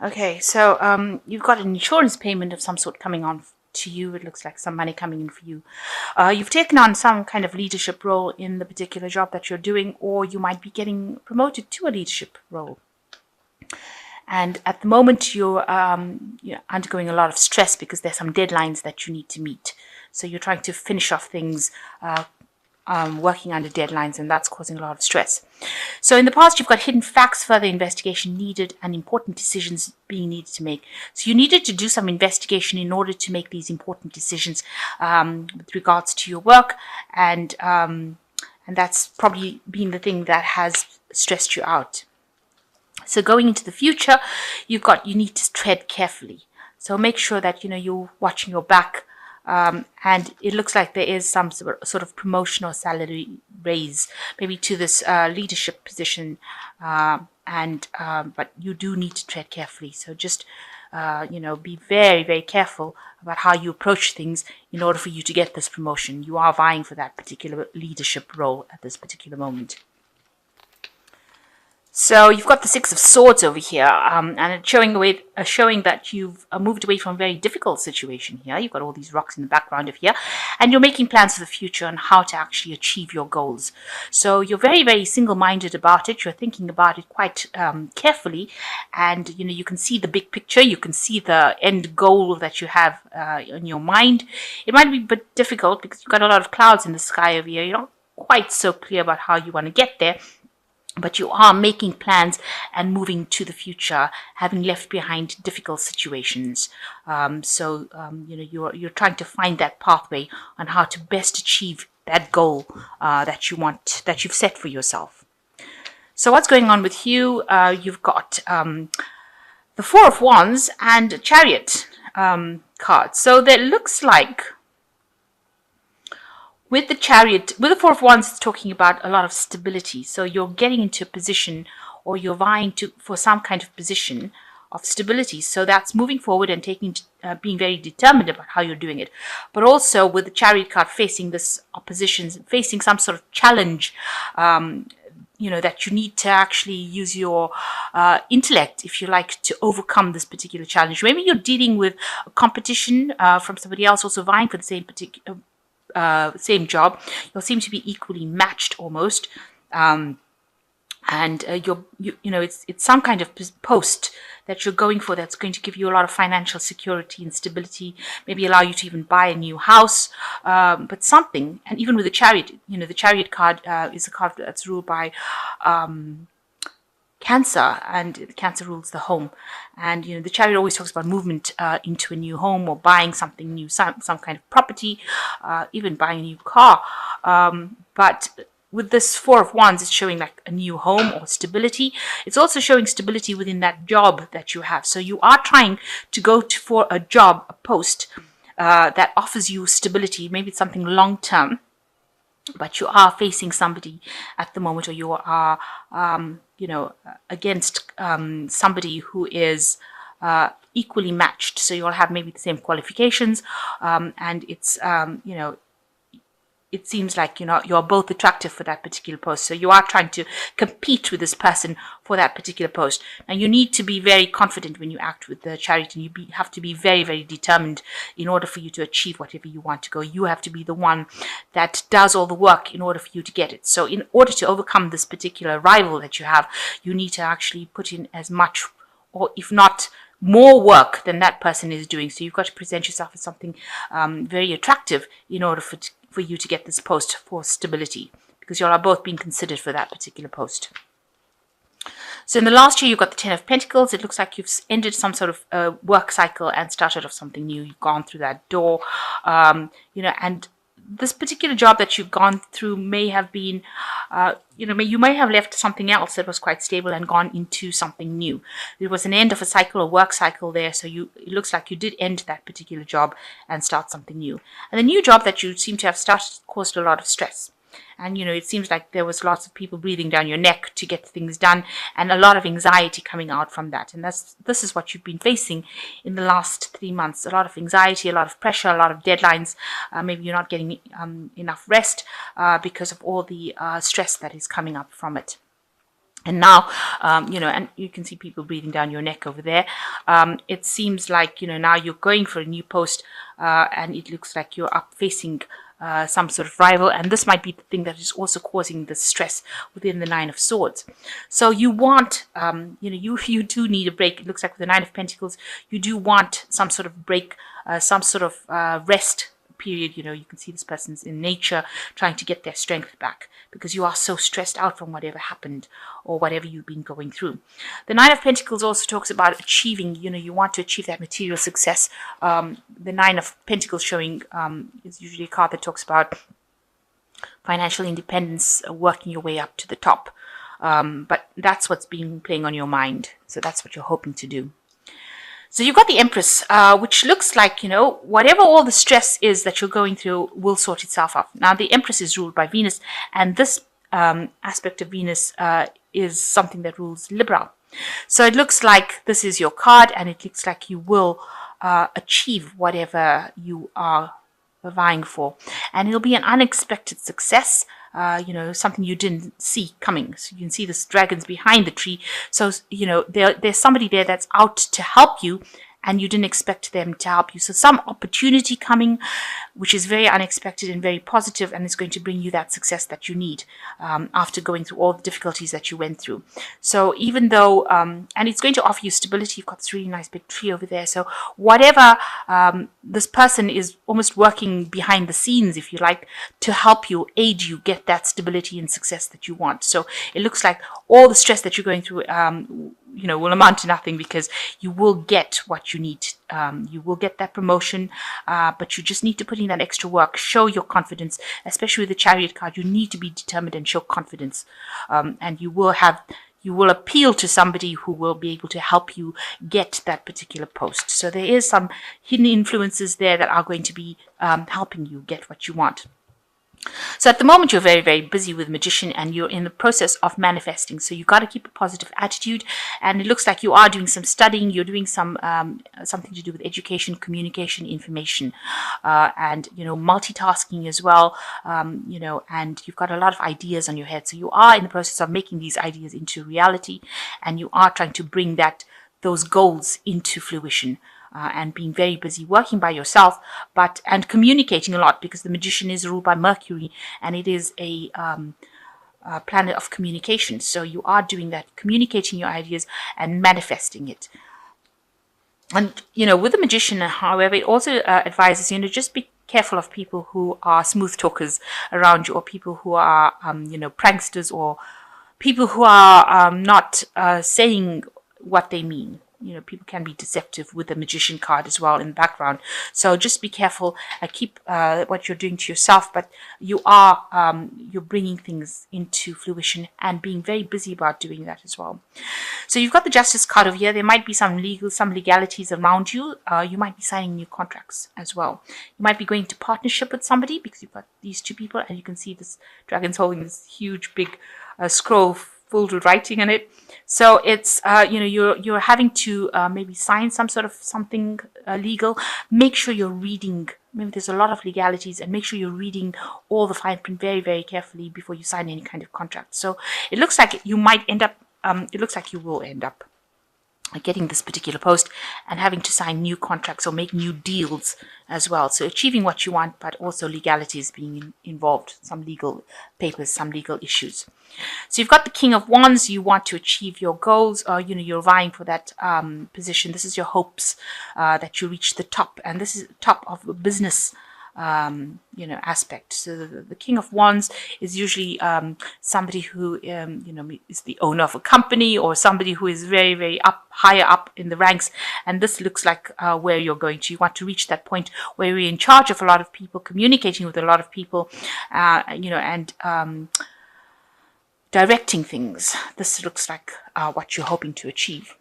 Okay, so you've got an insurance payment of some sort coming on to you. It looks like some money coming in for you. You've taken on some kind of leadership role in the particular job that you're doing, or you might be getting promoted to a leadership role. And at the moment, you're undergoing a lot of stress because there's some deadlines that you need to meet. So you're trying to finish off things, working under deadlines, and that's causing a lot of stress. So in the past, you've got hidden facts, further investigation needed, and important decisions being needed to make. So you needed to do some investigation in order to make these important decisions with regards to your work, and that's probably been the thing that has stressed you out. So going into the future, you need to tread carefully. So make sure that you're watching your back, and it looks like there is some sort of promotion or salary raise, maybe to this leadership position, but you do need to tread carefully. So just be very, very careful about how you approach things in order for you to get this promotion. You are vying for that particular leadership role at this particular moment. So you've got the Six of Swords over here, and it's showing that you've moved away from a very difficult situation here. You've got all these rocks in the background of here, and you're making plans for the future and how to actually achieve your goals. So you're very, very single-minded about it. You're thinking about it quite carefully, and you can see the big picture. You can see the end goal that you have in your mind. It might be a bit difficult because you've got a lot of clouds in the sky over here. You're not quite so clear about how you want to get there, but you are making plans and moving to the future, having left behind difficult situations. You're trying to find that pathway on how to best achieve that goal that you've set for yourself. So what's going on with you? You've got the Four of Wands and a Chariot card. So that looks like, with the Chariot, with the Four of Wands, it's talking about a lot of stability. So you're getting into a position, or you're vying for some kind of position of stability. So that's moving forward and being very determined about how you're doing it. But also with the Chariot card facing this opposition, facing some sort of challenge, that you need to actually use your intellect, if you like, to overcome this particular challenge. Maybe you're dealing with a competition from somebody else also vying for the same job. You'll seem to be equally matched almost, and it's some kind of post that you're going for that's going to give you a lot of financial security and stability, maybe allow you to even buy a new house, but something. And even with the Chariot, the Chariot card is a card that's ruled by Cancer, and Cancer rules the home. And the Chariot always talks about movement into a new home, or buying something new, some kind of property, even buying a new car. But with this Four of Wands, it's showing like a new home or stability. It's also showing stability within that job that you have. So you are trying to go for a job, a post that offers you stability. Maybe it's something long term, but you are facing somebody at the moment, or you are against somebody who is equally matched. So you'll have maybe the same qualifications, and it's it seems like you're both attractive for that particular post. So you are trying to compete with this person for that particular post. Now you need to be very confident when you act with the Chariot, and you have to be very, very determined in order for you to achieve whatever you want to go. You have to be the one that does all the work in order for you to get it. So in order to overcome this particular rival that you have, you need to actually put in as much, or if not more work than that person is doing. So you've got to present yourself as something very attractive in order for you to get this post for stability, because you are both being considered for that particular post. So in the last year, you've got the Ten of Pentacles. It looks like you've ended some sort of work cycle and started off something new. You've gone through that door, and this particular job that you've gone through may have been, you may have left something else that was quite stable and gone into something new. There was an end of a cycle, a work cycle there, so it looks like you did end that particular job and start something new. And the new job that you seem to have started caused a lot of stress. And, it seems like there was lots of people breathing down your neck to get things done, and a lot of anxiety coming out from that. And this is what you've been facing in the last 3 months. A lot of anxiety, a lot of pressure, a lot of deadlines. Maybe you're not getting enough rest because of all the stress that is coming up from it. And now, and you can see people breathing down your neck over there. It seems like, now you're going for a new post, and it looks like you're up facing some sort of rival. And this might be the thing that is also causing the stress within the Nine of Swords. So you want, you do need a break. It looks like with the Nine of Pentacles, you do want some sort of break, some sort of rest period. You can see this person's in nature trying to get their strength back because you are so stressed out from whatever happened or whatever you've been going through. The Nine of Pentacles also talks about achieving, you want to achieve that material success. The Nine of Pentacles showing is usually a card that talks about financial independence, working your way up to the top. But that's what's been playing on your mind. So that's what you're hoping to do. So you've got the Empress, which looks like, whatever all the stress is that you're going through will sort itself out. Now, the Empress is ruled by Venus, and this aspect of Venus is something that rules Libra. So it looks like this is your card, and it looks like you will achieve whatever you are vying for. And it'll be an unexpected success. Something you didn't see coming. So you can see this dragons behind the tree. So, there's somebody there that's out to help you, and you didn't expect them to help you. So some opportunity coming, which is very unexpected and very positive, and is going to bring you that success that you need after going through all the difficulties that you went through. So even though, and it's going to offer you stability, you've got this really nice big tree over there. So whatever, this person is almost working behind the scenes, if you like, to help you, aid you get that stability and success that you want. So it looks like all the stress that you're going through, will amount to nothing because you will get what you need. You will get that promotion, but you just need to put in that extra work, show your confidence, especially with the Chariot card. You need to be determined and show confidence. And you will appeal to somebody who will be able to help you get that particular post. So there is some hidden influences there that are going to be helping you get what you want. So at the moment, you're very, very busy with Magician, and you're in the process of manifesting. So you've got to keep a positive attitude. And it looks like you are doing some studying. You're doing some something to do with education, communication, information, and multitasking as well. And you've got a lot of ideas on your head. So you are in the process of making these ideas into reality, and you are trying to bring those goals into fruition. And being very busy working by yourself, and communicating a lot, because the Magician is ruled by Mercury, and it is a planet of communication. So you are doing that, communicating your ideas and manifesting it. And with the Magician, however, it also advises just be careful of people who are smooth talkers around you, or people who are pranksters, or people who are not saying what they mean. People can be deceptive with the Magician card as well in the background. So just be careful. Keep what you're doing to yourself, but you're bringing things into fruition and being very busy about doing that as well. So you've got the Justice card over here. There might be some legalities around you. You might be signing new contracts as well. You might be going to partnership with somebody because you've got these two people, and you can see this dragon's holding this huge big scroll filled with writing on it. So it's you're having to maybe sign some sort of something legal. Make sure you're reading. Maybe there's a lot of legalities, and make sure you're reading all the fine print very, very carefully before you sign any kind of contract. So it looks like you might end up. It looks like you will end up getting this particular post and having to sign new contracts or make new deals as well. So achieving what you want, but also legalities being involved, some legal papers, some legal issues. So you've got the King of Wands. You want to achieve your goals, or you're vying for that position. This is your hopes that you reach the top, and this is the top of a business aspect. So the King of Wands is usually somebody who is the owner of a company, or somebody who is very, very higher up in the ranks. And this looks like where you're going to. You want to reach that point where you're in charge of a lot of people, communicating with a lot of people, and directing things. This looks like what you're hoping to achieve.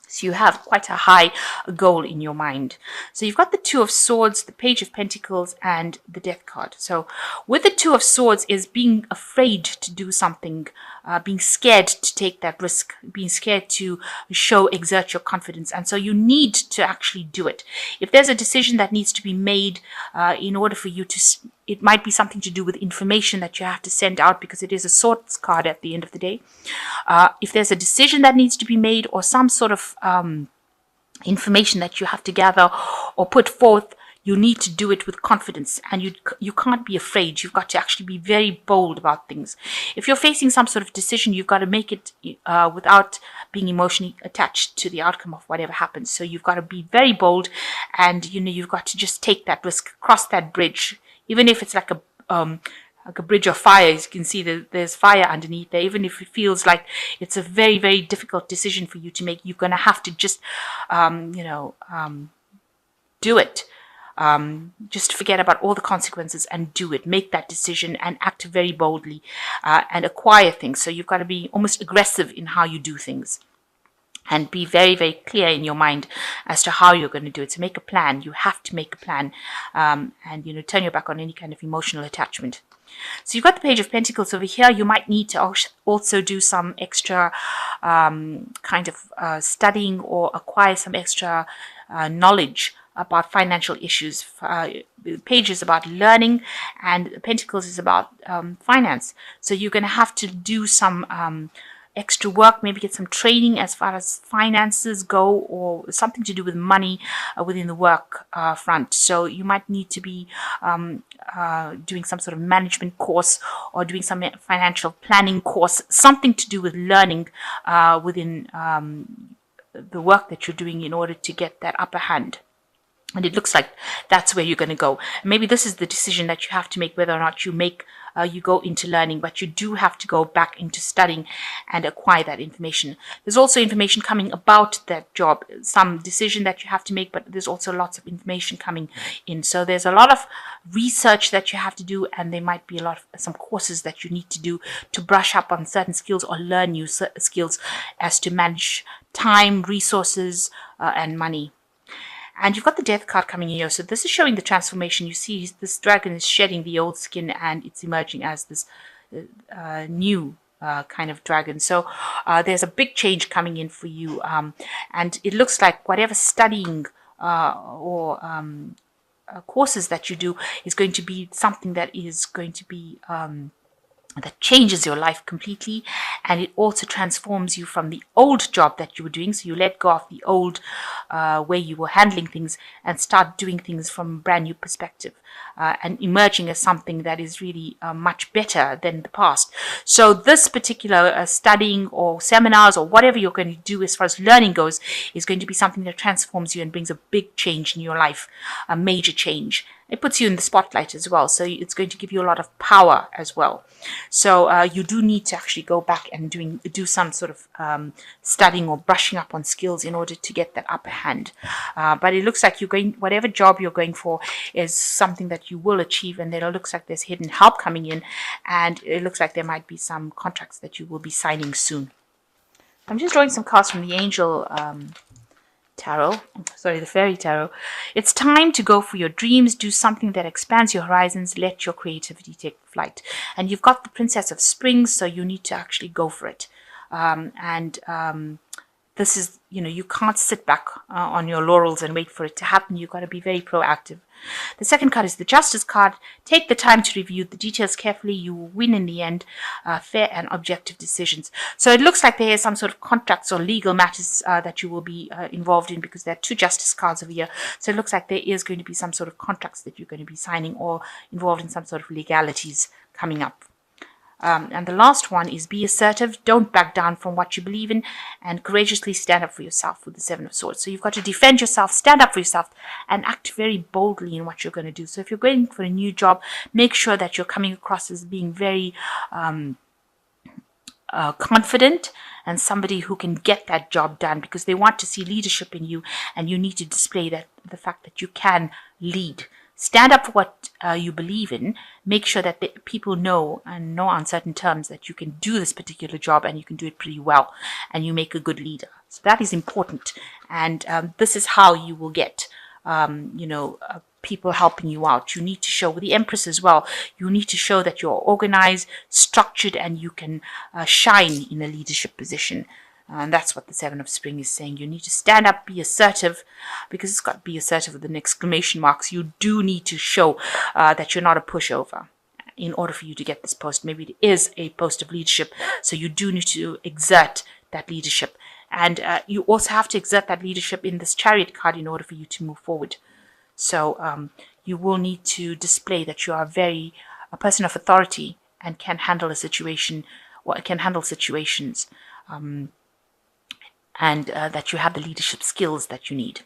So you have quite a high goal in your mind. So you've got the Two of Swords, the Page of Pentacles, and the Death card. So with the Two of Swords is being afraid to do something being scared to take that risk, being scared to exert your confidence. And so you need to actually do it. If there's a decision that needs to be made in order for you to, it might be something to do with information that you have to send out, because it is a source card at the end of the day. If there's a decision that needs to be made, or some sort of information that you have to gather or put forth, you need to do it with confidence, and you can't be afraid. You've got to actually be very bold about things. If you're facing some sort of decision, you've got to make it without being emotionally attached to the outcome of whatever happens. So you've got to be very bold, and you've got to just take that risk, cross that bridge, even if it's like a bridge of fire. As you can see, there's fire underneath there. Even if it feels like it's a very, very difficult decision for you to make, you're going to have to just, do it. Just forget about all the consequences and do it. Make that decision and act very boldly and acquire things. So you've got to be almost aggressive in how you do things, and be very, very clear in your mind as to how you're going to do it. So make a plan. You have to make a plan, and turn your back on any kind of emotional attachment. So you've got the Page of Pentacles over here. You might need to also do some extra kind of studying, or acquire some extra knowledge about financial issues. The Page is about learning, and Pentacles is about finance. So you're going to have to do some extra work, maybe get some training as far as finances go, or something to do with money within the work front. So you might need to be doing some sort of management course, or doing some financial planning course, something to do with learning within the work that you're doing in order to get that upper hand. And it looks like that's where you're going to go. Maybe this is the decision that you have to make, whether or not you go into learning, but you do have to go back into studying and acquire that information. There's also information coming about that job, some decision that you have to make, but there's also lots of information coming in. So there's a lot of research that you have to do, and there might be some courses that you need to do to brush up on certain skills, or learn new skills as to manage time, resources, and money. And you've got the Death card coming in here. So this is showing the transformation. You see this dragon is shedding the old skin, and it's emerging as this new kind of dragon. So there's a big change coming in for you. And it looks like whatever studying or courses that you do is going to be something that is going to be that changes your life completely, and it also transforms you from the old job that you were doing. So you let go of the old way you were handling things and start doing things from a brand new perspective, and emerging as something that is really much better than the past. So this particular studying or seminars or whatever you're going to do as far as learning goes is going to be something that transforms you and brings a big change in your life, a major change. It puts you in the spotlight as well. So it's going to give you a lot of power as well. So you do need to actually go back and do some sort of studying or brushing up on skills in order to get that upper hand. But it looks like whatever job you're going for is something that you will achieve, and then it looks like there's hidden help coming in, and it looks like there might be some contracts that you will be signing soon. I'm just drawing some cards from the Angel the Fairy Tarot. It's time to go for your dreams, do something that expands your horizons, let your creativity take flight. And you've got the Princess of Springs, so you need to actually go for it. This is, you can't sit back on your laurels and wait for it to happen. You've got to be very proactive. The second card is the Justice card. Take the time to review the details carefully. You will win in the end. Fair and objective decisions. So it looks like there is some sort of contracts or legal matters that you will be involved in, because there are two Justice cards over here. So it looks like there is going to be some sort of contracts that you're going to be signing, or involved in some sort of legalities coming up. And the last one is be assertive. Don't back down from what you believe in, and courageously stand up for yourself with the Seven of Swords. So you've got to defend yourself, stand up for yourself, and act very boldly in what you're going to do. So if you're going for a new job, make sure that you're coming across as being very confident and somebody who can get that job done, because they want to see leadership in you, and you need to display the fact that you can lead. Stand up for what you believe in. Make sure that people know on certain terms that you can do this particular job, and you can do it pretty well, and you make a good leader. So that is important, and this is how you will get people helping you out. You need to show, with the Empress as well, you need to show that you're organized, structured, and you can shine in a leadership position. And that's what the Seven of Spring is saying. You need to stand up, be assertive, because it's got to be assertive with an exclamation marks. You do need to show that you're not a pushover in order for you to get this post. Maybe it is a post of leadership, so you do need to exert that leadership. And you also have to exert that leadership in this Chariot card in order for you to move forward. So you will need to display that you are a person of authority and can handle a situation, or can handle situations, and that you have the leadership skills that you need.